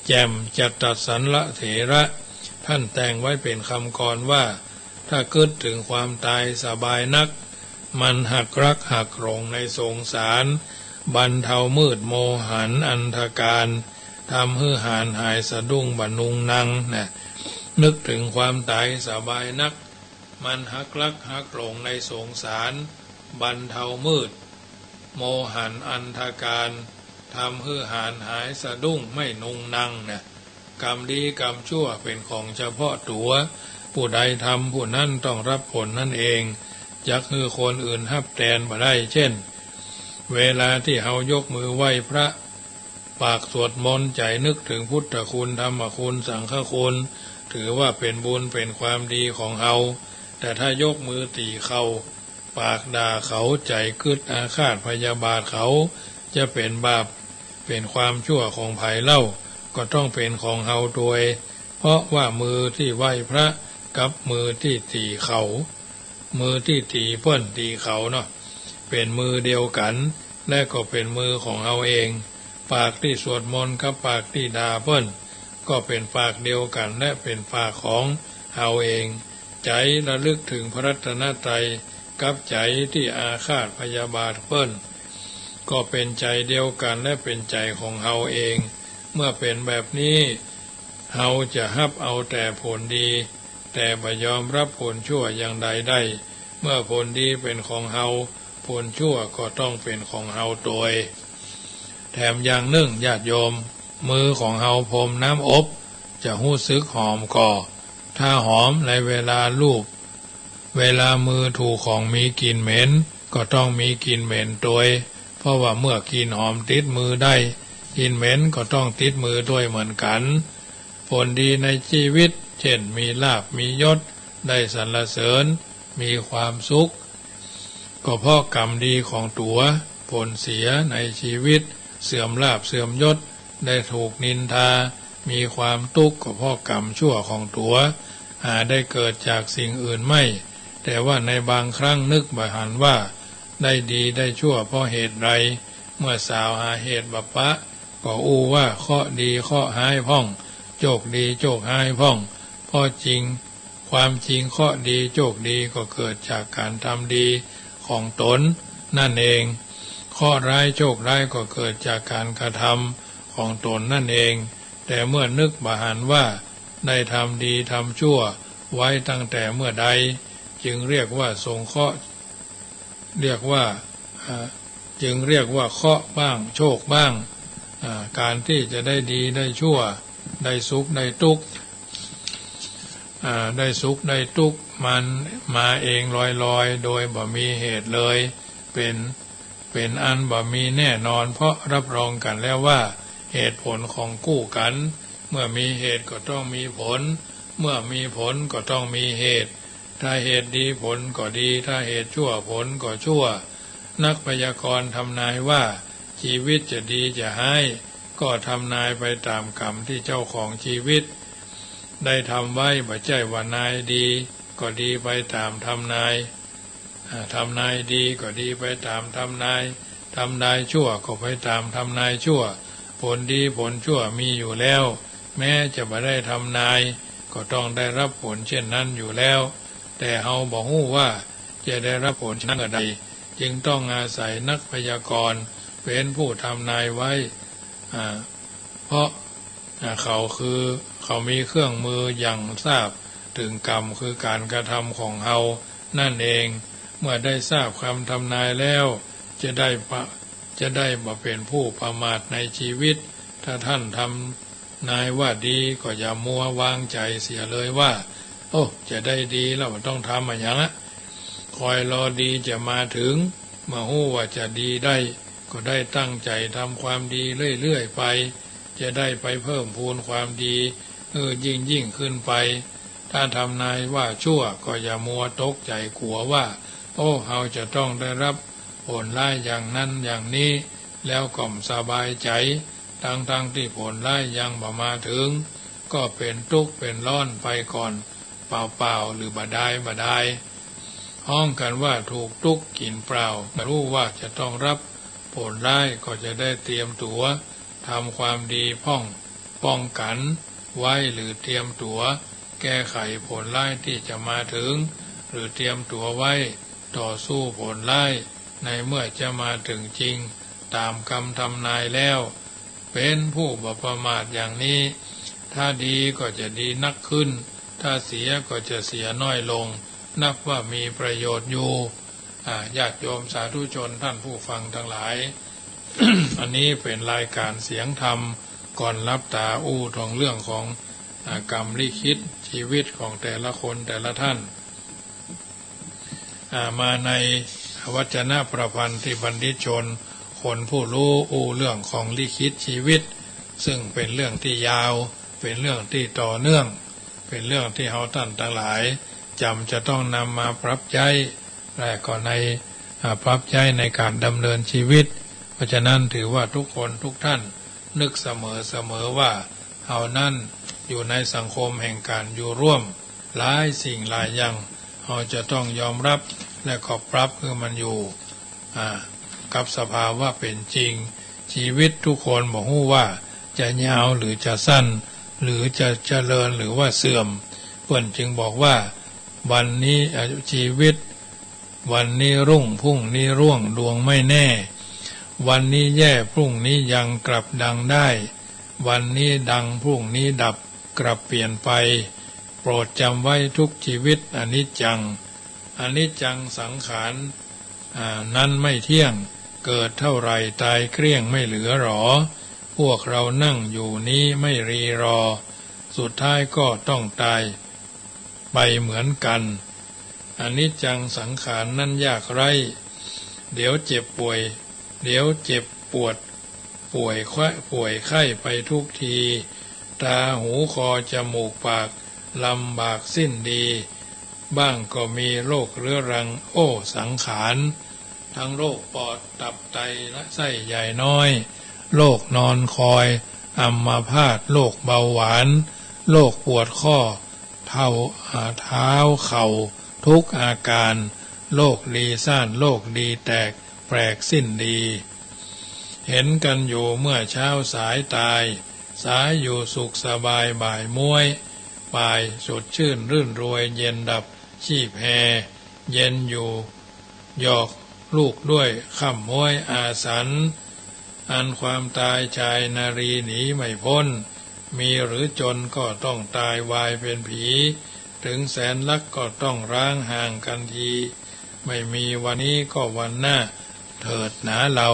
แจ่มจัตตสันละเถระท่านแต่งไว้เป็นคำกรว่าถ้าคิดถึงความตายสบายนักมันหักรักหักหลงในสงสารบรรเทามืดโมหันอันธการทำให้หานหายสะดุ้งบรรนุงนังนึกถึงความตายสบายนักมันหักรักหักหลงในสงสารบรรเทามืดโมหันอันธการทำให้หานหายสะดุ้งไม่นุงนังกรรมดีกรรมชั่วเป็นของเฉพาะตัวผู้ใดทำผู้นั้นต้องรับผลนั่นเองจักคือคนอื่นฮับแทนบ่ได้เช่นเวลาที่เฮายกมือไหว้พระปากสวดมนต์ใจนึกถึงพุทธคุณธรรมคุณสังฆคุณถือว่าเป็นบุญเป็นความดีของเฮาแต่ถ้ายกมือตีเขาปากด่าเขาใจคิดอาฆาตพยาบาทเขาจะเป็นบาปเป็นความชั่วของไผเล่าก็ต้องเป็นของเฮาโดยเพราะว่ามือที่ไหว้พระกับมือที่ตีเขามือที่ตีเพิ่นตีเขาเนาะเป็นมือเดียวกันและก็เป็นมือของเฮาเองปากที่สวดมนต์กับปากที่ด่าเพิ่นก็เป็นปากเดียวกันและเป็นปากของเฮาเองใจระลึกถึงพระรัตนตรัยกับใจที่อาฆาตพยาบาทเพิ่นก็เป็นใจเดียวกันและเป็นใจของเฮาเองเมื่อเป็นแบบนี้เฮาจะฮับเอาแต่ผลดีแต่บ่ยอมรับผลชั่วอย่างใดได้เมื่อผลดีเป็นของเฮาผลชั่วก็ต้องเป็นของเฮาโดยแถมอย่างหนึ่งญาติโยมมือของเฮาพรมน้ำอบจะรู้สึกหอมก่อถ้าหอมในเวลาลูบเวลามือถูกของมีกลิ่นเหม็นก็ต้องมีกลิ่นเหม็นโดยเพราะว่าเมื่อกลิ่นหอมติดมือได้กลิ่นเหม็นก็ต้องติดมือด้วยเหมือนกันผลดีในชีวิตเช่นมีลาภมียศได้สรรเสริญมีความสุข ก็เพราะกรรมดีของตัวผลเสียในชีวิตเสื่อมลาภเสื่อมยศได้ถูกนินทามีความทุกข์ก็เพราะกรรมชั่วของตัวได้เกิดจากสิ่งอื่นไม่แต่ว่าในบางครั้งนึกบ่หันว่าได้ดีได้ชั่วเพราะเหตุไรเมื่อสาวหาเหตุบัพพะก็อู้ว่าข้อดีข้อหายพ่องโชคดีโชคหายพ่องเพราะจริงความจริงข้อดีโชคดีก็เกิดจากการทำดีของตนนั่นเองข้อร้ายโชคร้ายก็เกิดจากการกระทำของตนนั่นเองแต่เมื่อนึกบ่หันว่าได้ทำดีทำชั่วไว้ตั้งแต่เมื่อใดจึงเรียกว่าสงเคราะห์จึงเรียกว่าเคราะห์บ้างโชคบ้างการที่จะได้ดีได้ชั่วได้สุขได้ทุกข์ได้สุขได้ทุกข์มันมาเองลอยๆโดยบ่มีเหตุเลยเป็นอันบ่มีแน่นอนเพราะรับรองกันแล้วว่าเหตุผลของคู่กันเมื่อมีเหตุก็ต้องมีผลเมื่อมีผลก็ต้องมีเหตุถ้าเหตุดีผลก็ดีถ้าเหตุชั่วผลก็ชั่วนักพยากรณ์ทำนายว่าชีวิตจะดีจะร้ายก็ทำนายไปตามกรรมที่เจ้าของชีวิตได้ทำไว้บ่ใช่ว่านายดีก็ดีไปตามทำนายทำนายดีก็ดีไปตามทำนายทำนายชั่วก็ไปตามทำนายชั่วผลดีผลชั่วมีอยู่แล้วแม้จะไม่ได้ทำนายก็ต้องได้รับผลเช่นนั้นอยู่แล้วแต่เฮาบ่ฮู้ว่าจะได้รับผลเช่นใดจึงต้องอาศัยนักพยากรณ์เป็นผู้ทำนายไว้เพราะเขามีเครื่องมืออย่างทราบถึงกรรมคือการกระทำของเฮานั่นเองเมื่อได้ทราบคำทำนายแล้วจะได้บ่เป็นผู้ประมาทในชีวิตถ้าท่านทำนายว่าดีก็อย่ามัววางใจเสียเลยว่าโอ้จะได้ดีแล้วต้องทำอย่างนั้นคอยรอดีจะมาถึงเมื่อฮู้ว่าจะดีได้ก็ได้ตั้งใจทำความดีเรื่อยๆไปจะได้ไปเพิ่มพูนความดียิ่งขึ้นไปถ้าทำนายว่าชั่วก็อย่ามัวตกใจกลัวว่าโอ้เราจะต้องได้รับผลร้ายอย่างนั้นอย่างนี้แล้วก็สบายใจทั้งที่ผลร้ายยังบ่มาถึงก็เป็นทุกข์เป็นร้อนไปก่อนเปล่าหรือบ่ได้ห้องกันว่าถูกทุกข์กินเปล่าแต่รู้ว่าจะต้องรับผลร้ายก็จะได้เตรียมตัวทำความดีป้องกันไว้หรือเตรียมตัวแก้ไขผลร้ายที่จะมาถึงหรือเตรียมตัวไว้ต่อสู้ผลร้ายในเมื่อจะมาถึงจริงตามคำทำนายแล้วเป็นผู้บ่ประมาทอย่างนี้ถ้าดีก็จะดีนักขึ้นถ้าเสียก็จะเสียน้อยลงนับว่ามีประโยชน์อยู่ญาติโยมสาธุชนท่านผู้ฟังทั้งหลาย อันนี้เป็นรายการเสียงธรรมก่อนรับตาอู้ทองเรื่องของกรรมลิขิตชีวิตของแต่ละคนแต่ละท่านมาในวจนะประพันธ์ที่บัณฑิตชนคนผู้รู้อู้เรื่องของลิขิตชีวิตซึ่งเป็นเรื่องที่ยาวเป็นเรื่องที่ต่อเนื่องเป็นเรื่องที่เฮาท่านทั้งหลายจำจะต้องนำมาปรับใช้และก็ในปรับใช้ในการดำเนินชีวิตเพราะฉะนั้นถือว่าทุกคนทุกท่านนึกเสมอว่าเฮานั้นอยู่ในสังคมแห่งการอยู่ร่วมหลายสิ่งหลายอย่างเฮาจะต้องยอมรับและก็ปรับคือมันอยู่กับสภาวะเป็นจริงชีวิตทุกคนบอกว่าจะยาวหรือจะสั้นหรือจะเจริญหรือว่าเสื่อมเพิ่นจึงบอกว่าวันนี้ชีวิตวันนี้รุ่งพรุ่งนี้ร่วงดวงไม่แน่วันนี้แย่พรุ่งนี้ยังกลับดังได้วันนี้ดังพรุ่งนี้ดับกลับเปลี่ยนไปโปรดจำไว้ทุกชีวิตอนิจจังสังขารนั้นไม่เที่ยงเกิดเท่าไรตายเกลี้ยงไม่เหลือหรอพวกเรานั่งอยู่นี้ไม่รีรอสุดท้ายก็ต้องตายไปเหมือนกันอนิจจังสังขารนั้นยากไรเดี๋ยวเจ็บป่วยเดี๋ยวเจ็บปวดป่วยไข้ไปทุกทีตาหูคอจมูกปากลำบากสิ้นดีบ้างก็มีโรคเรื้อรังโอ้สังขาร ทั้งโรคปอดตับไตและไส้ใหญ่น้อยโรคนอนคอยอัมพาตโรคเบาหวานโรคปวดข้อเท้าเข่าทุกอาการโรคดีซ่านโรคดีแตกแปลกสิ้นดีเห็นกันอยู่เมื่อเช้าสายตายสายอยู่สุขสบายบ่ายม้วยบ่ายสดชื่นรื่นรวยเย็นดับชีพแฮเย็นอยู่หยอกลูกด้วยค่ำม้วยอาสันอันความตายชายนารีหนีไม่พ้นมีหรือจนก็ต้องตายวายเป็นผีถึงแสนลักก็ต้องร้างห่างกันทีไม่มีวันนี้ก็วันหน้าเถิดหนาเรา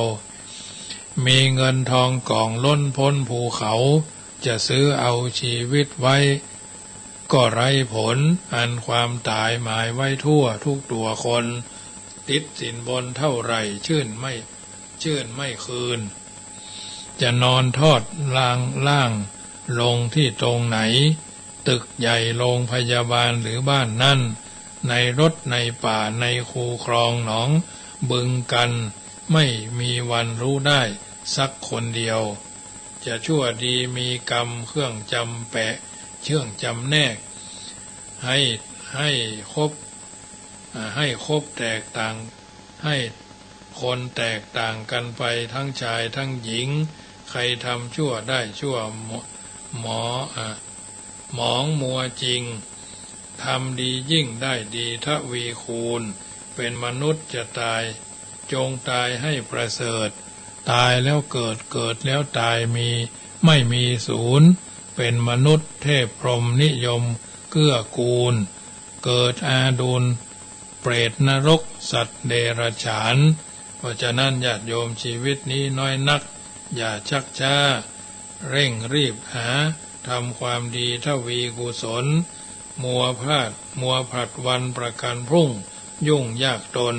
มีเงินทองกองล้นพ้นภูเขาจะซื้อเอาชีวิตไว้ก็ไร้ผลอันความตายหมายไว้ทั่วทุกตัวคนติดสินบนเท่าไหร่ชื่นไม่คืนจะนอนทอดล่างลงที่ตรงไหนตึกใหญ่โรงพยาบาลหรือบ้านนั่นในรถในป่าในคูคลองหนองบึงกันไม่มีวันรู้ได้สักคนเดียวจะชั่วดีมีกรรมเครื่องจำแปะเชื่องจำแนกให้ครบแตกต่างให้คนแตกต่างกันไปทั้งชายทั้งหญิงใครทำชั่วได้ชั่วหมองมัวจริงทำดียิ่งได้ดีทวีคูณเป็นมนุษย์จะตายจงตายให้ประเสริฐตายแล้วเกิดแล้วตายไม่มีศูนย์เป็นมนุษย์เทพพรหมนิยมเกื้อกูลเกิดอาดูลเปรตนรกสัตว์เดรัจฉานเพราะฉะนั้นญาติโยมชีวิตนี้น้อยนักอย่าชักช้าเร่งรีบหาทำความดีทวีกุศลมัวพลาดวันประกันพรุ่งยุ่งยากตน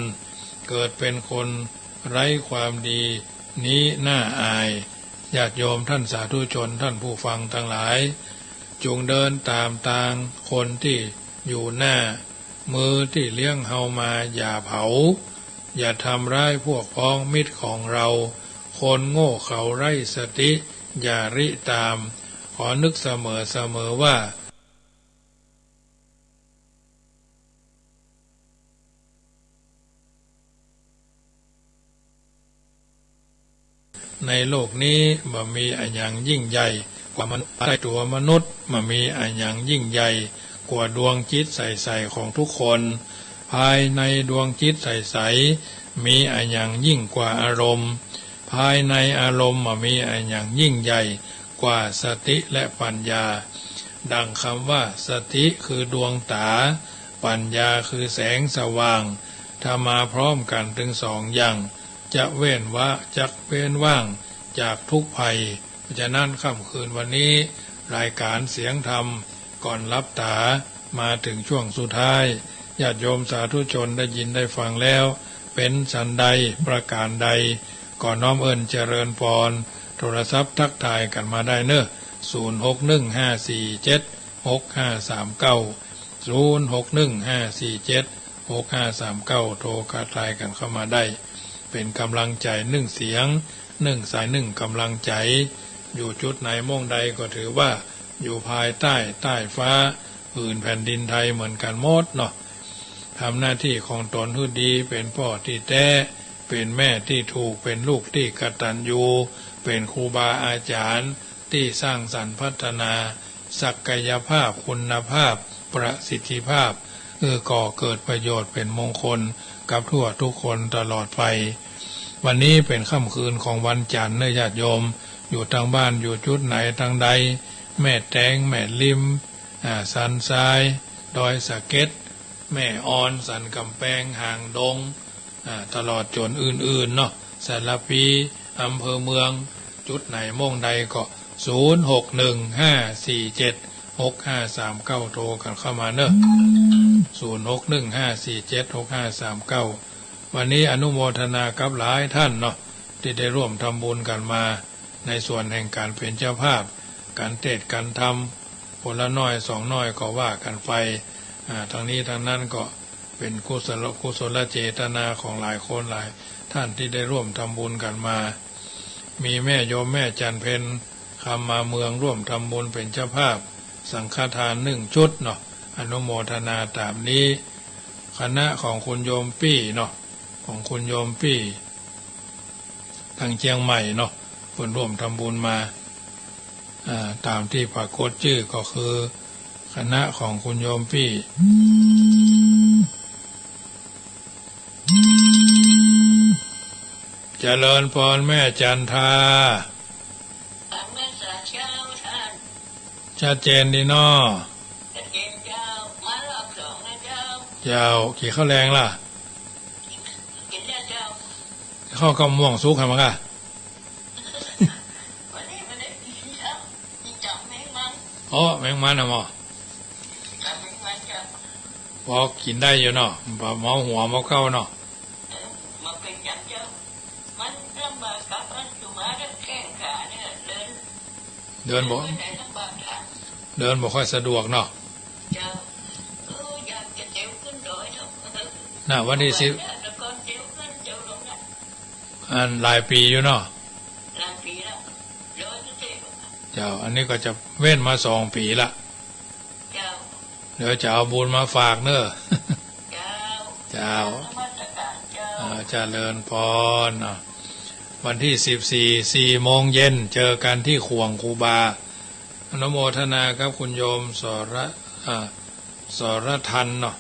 เกิดเป็นคนไร้ความดีนี้น่าอายญาติโยมท่านสาธุชนท่านผู้ฟังทั้งหลายจงเดินตามทางคนที่อยู่หน้ามือที่เลี้ยงเฮามาอย่าเผาอย่าทำร้ายพวกพ้องมิตรของเราคนโง่เขาไร้สติอย่าริตามขอนึกเสมอว่าในโลกนี้บ่มีอันอย่างยิ่งใหญ่กว่ามันใต้ตัวมนุษย์บ่มีอันอย่างยิ่งใหญ่กว่าดวงจิตใสๆของทุกคนภายในดวงจิตใสๆมีอันอย่างยิ่งกว่าอารมณ์ภายในอารมณ์มีอันอย่างยิ่งใหญ่กว่าสติและปัญญาดังคำว่าสติคือดวงตาปัญญาคือแสงสว่างถ้ามาพร้อมกันถึงสองอย่างจะเว้นว่างจากทุกภัยเพราะฉะนั้นค่ำคืนวันนี้รายการเสียงธรรมก่อนรับตามาถึงช่วงสุดท้ายญาติโยมสาธุชนได้ยินได้ฟังแล้วเป็นฉันใดประการใดก่อนน้อมเอิญเจริญพรโทรศัพท์ทักทายกันมาได้เนอะ0615476539 0615476539โทรทักทายกันเข้ามาได้เป็นกำลังใจนึ่งเสียงนึ่งสายนึ่งกำลังใจอยู่จุดไหนม่วงใดก็ถือว่าอยู่ภายใต้ฟ้าอื่นแผ่นดินไทยเหมือนกันหมดเนาะทำหน้าที่ของตนให้ดีเป็นพ่อที่แท้เป็นแม่ที่ถูกเป็นลูกที่กตัญญูเป็นครูบาอาจารย์ที่สร้างสรรค์พัฒนาศักยภาพคุณภาพประสิทธิภาพก่อเกิดประโยชน์เป็นมงคลกับทั่วทุกคนตลอดไปวันนี้เป็นค่ำคืนของวันจันทร์เนื้อญาติโยมอยู่ทางบ้านอยู่จุดไหนทางใดแม่แตงแม่ลิมสันทรายดอยสะเก็ดแม่ออนสันกำแพงห่างดงตลอดจนอื่นๆเนาะสารพีอำเภอเมืองจุดไหนม่งใดก็0615476539โทรกันเข้ามาเนอะ0615476539วันนี้อนุโมทนากับหลายท่านเนาะที่ได้ร่วมทำบุญกันมาในส่วนแห่งการเป็นเจ้าภาพการเทศน์การทำคนละน้อยสองน้อยก็ว่ากันไปทางนี้ทางนั้นก็ เป็นกุศลเจตนาของหลายคนหลายท่านที่ได้ร่วมทำบุญกันมามีแม่โยมแม่จันเพ็ญคำมาเมืองร่วมทำบุญเป็นเจ้าภาพสังฆทาน1 ชุดเนาะอนุโมทนาตามนี้คณะของคุณโยมปี้เนาะของคุณโยมปี้ทางเชียงใหม่เนาะเพิ่นร่วมทำบุญมาตามที่ปรากฏชื่อก็คือคณะของคุณโยมปี้เจริญพรแม่จันทาชัดเจนดีเนาะเจ้าขี่ข้าวแรงล่ะข้าวกำม่วงซุกทำมั้งอ่ะอ๋อแมงมันนะหมอพอกินได้อยู่เนาะเมาหัวเมาเข้าเนาะเดินบ่ค่อยสะดวกเนาะน่ะวันที่10หลายปีอยู่เนาะเจ้าอันนี้ก็จะเว้นมา2 ปีละเดี๋ยวจะเอาบุญมาฝากเนอะเจ้าเจริญพรวันที่14 4 โมงเย็นเจอกันที่ขวงครูบาอนุโมทนาครับคุณโยมสรทันเนาะ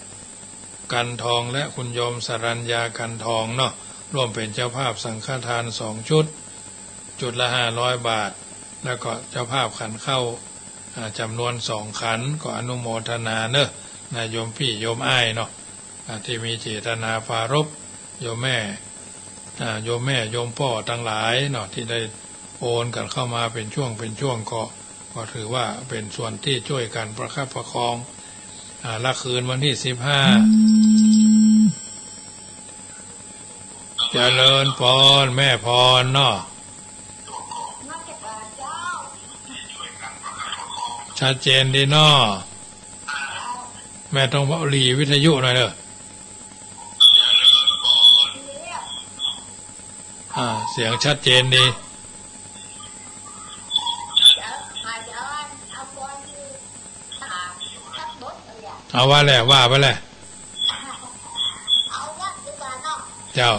กันทองและคุณโยมสรัญญากันทองเนาะร่วมเป็นเจ้าภาพสังฆทาน2 ชุดจุดละ500 บาทแล้วก็เจ้าภาพขันเข้าจำนวน2 ขันก็อนุโมทนาเนอะนายโยมพี่โยมอ้ายเนาะที่มีเจตนาปรารภโยมแม่โยมพ่อทั้งหลายเนาะที่ได้โอนกันเข้ามาเป็นช่วงก็ถือว่าเป็นส่วนที่ช่วยกันประคับประคองละคืนวันที่15เจริญพรแม่พรเนาะชัดเจนดีเนาะแม่ต้องเอาหลีวิทยุหน่อยเด้อเสียงชัดเจนดีเอาว่าแหละว่าไปแหละเจ้า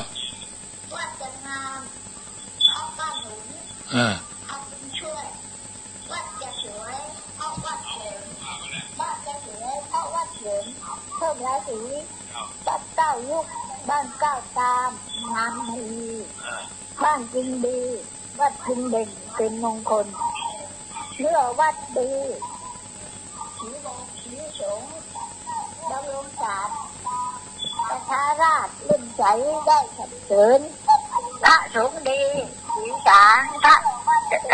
เพิ่มราศีวัด9 ยุคบ้าน9 ตามงามดีบ้านจริงดีวัดพึงเด่นเป็นมงคลเนื้อวัดดีผีบงผีสงดำรงศาสตร์ประชาราชเล่นใจได้สรรเสริญพระสงฆ์ดีศีลสารพระ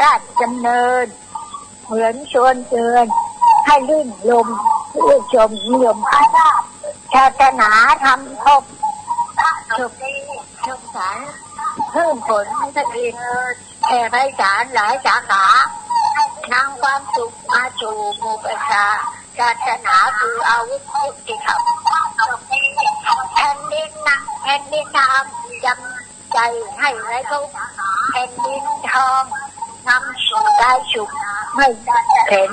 ราชดำเนินเหมือนชวนเชิญให้ลื่นลมลื่นชมนิยมอาณาศาสนาธรรมครบชมดีชมสารเพิ่มผลสติแผ่ไพศาลหลายสาขานำความสุขมาสู่หมู่ประชาศาสนาคืออาวุธยุติธรรมแผ่นดินนะแผ่นดินธรรมจำใจให้ไร้ทุกข์แผ่นดินทองนำสู่ได้สุขไม่เห็น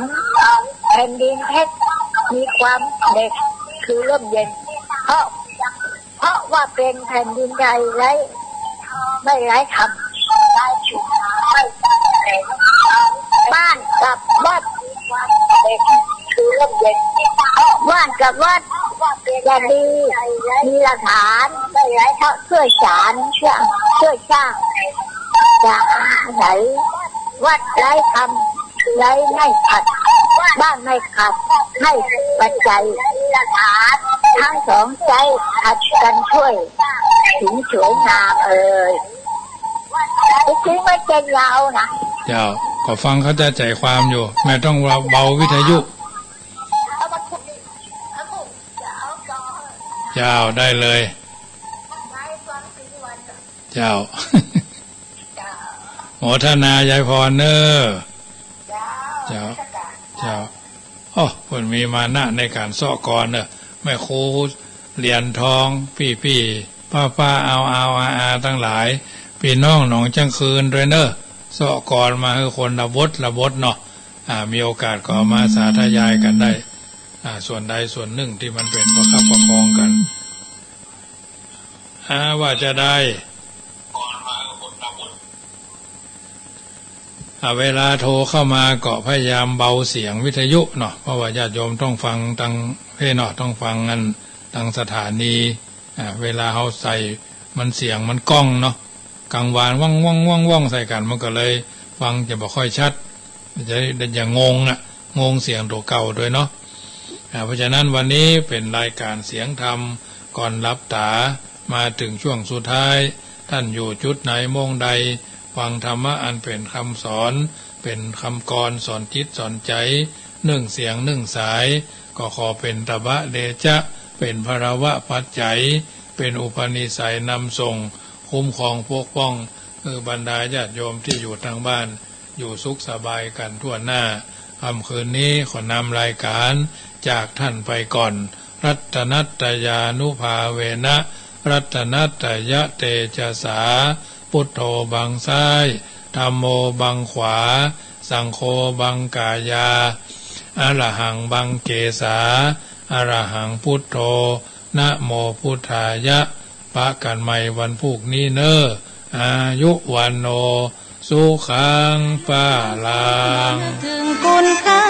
แผ่นดินเพชรมีความเด็กคือร่มเย็นเพราะว่าเป็นแผ่นดินใจไม่ไร้คำได้สุขไม่เห็นบ้านกับวัดเด็กคือร่มเย็นบ้านกับวัดจะดีมีหลักฐานไม่ไร้เท่าช่วยสารช่วยสร้างจะไหนวัดไร้คำไร้ไม่ขัดบ้านไม่ขัดให้ปัจจัยทั้ง2 ใจขัดกันช่วยถึงสวยงามจริงไม่เป็นเรานะเจ้าก็ฟังเขาจะใจความอยู่แม่ต้องเบาวิทยุเจ้าได้เลยเจ้าโมทนายายพรเนอเจ้าโอ้คนมีมานะในการซ้อกรเนอะแม่ครู เหรียญทองพี่ป้าเอาอาทั้งหลายพี่น้องหนองจังคืนด้วยเนอะสะก่อนมาคือคนระบดเนาะมีโอกาสก็มาสาธยายกันได้ส่วนใดส่วนหนึ่งที่มันเป็นประคับประคองกันว่าจะได้เวลาโทรเข้ามาก็พยายามเบาเสียงวิทยุเนาะเพราะว่าญาติโยมต้องฟังทางเนาะต้องฟังกันทางสถานีเวลาเขาใส่มันเสียงมันก้องเนาะกลางวานว่องใส่กันมันก็เลยฟังจะบ่ค่อยชัดจะอย่างงงเสียงตัวเก่าด้วยเนาะเพราะฉะนั้นวันนี้เป็นรายการเสียงธรรมก่อนรับตามาถึงช่วงสุดท้ายท่านอยู่จุดไหนโมงใดฟังธรรมะอันเป็นคำสอนเป็นคำกรสอนจิตสอนใจนึ่งเสียงนึ่งสายก็ขอเป็นตบะเดชะเป็นภรวะปัจจัยเป็นอุปนิสัยนำส่งคุ้มครองปกป้องบรรดาญาติโยมที่อยู่ทางบ้านอยู่สุขสบายกันทั่วหน้าค่ำคืนนี้ขอนำรายการจากท่านไปก่อนรัตนัตตยานุภาเวนะรัตนัตตยะเตจสาพุทโธบังซ้ายธัมโมบังขวาสังโฆบังกายาอะระหังบังเกสาอะระหังพุทโธนะโมพุทธายะปะกันใหม่วันพุกนี้เนออายุวันโนสุขังปะลัง ถึงคุณค่า